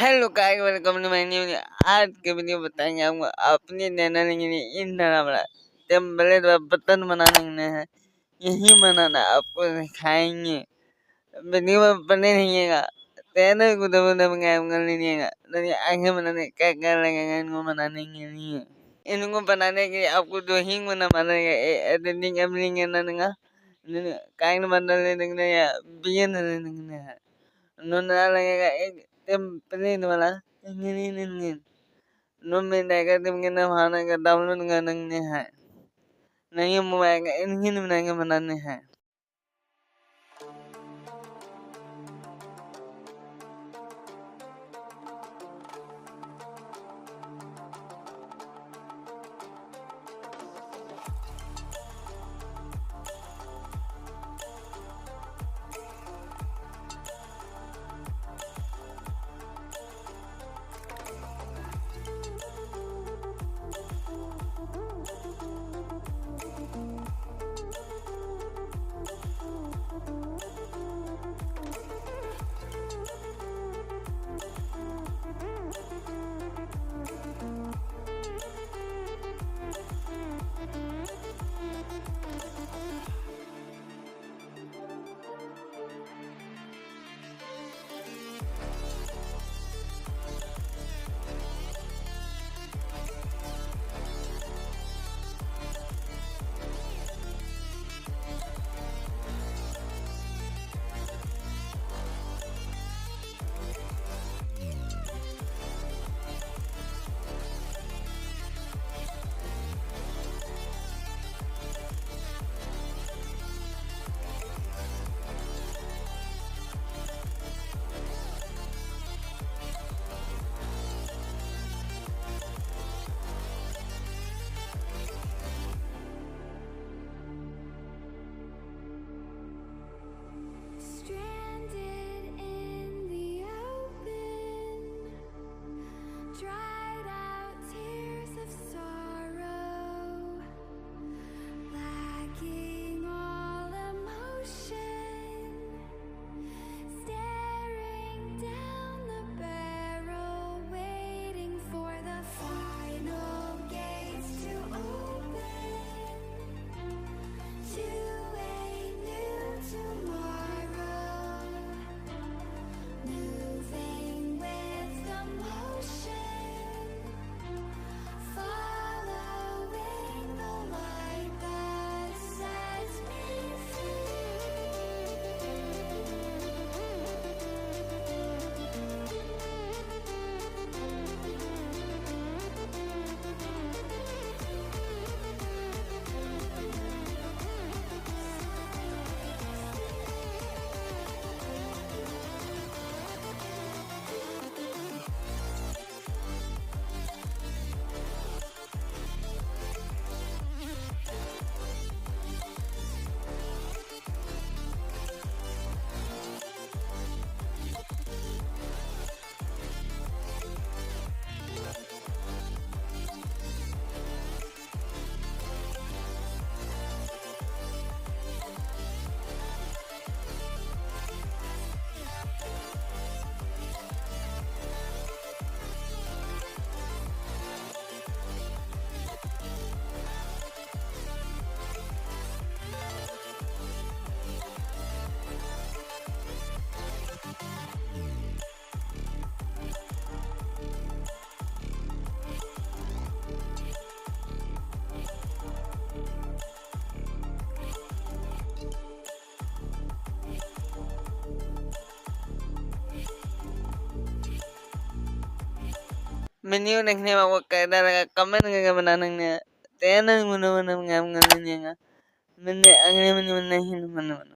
Hello guys, welcome to my new. आज के video बताएंगे आपको अपने चैनल के इन तरह बड़ा टेम्पलेट बटन बनाने हैं। यही बनाना आपको दिखाएंगे। वीडियो में बने रहिएगा। चैनल को दबा कर लीजिएगा। आगे बनाने क्या क्या लगेगा इनको बनाने के लिए। इनको बनाने के लिए आपको दो ही गुना बनाएगा, एडिटिंग एप्लीकेशन का काइन बटन ले सकते हैं, बीएन ले सकते हैं। उन्होंने लगेगा एक टेम्पलेट वाला नो में जाएगा, तुम के नाम हाना का डाउनलोड करने हैं। नहीं मोबाइल का इन्हीं बना के बनाने हैं। वीडियो देखने में आपको कैसा लगा कमेंट करके बनाने चैनल को मैंने अगले वीडियो में नहीं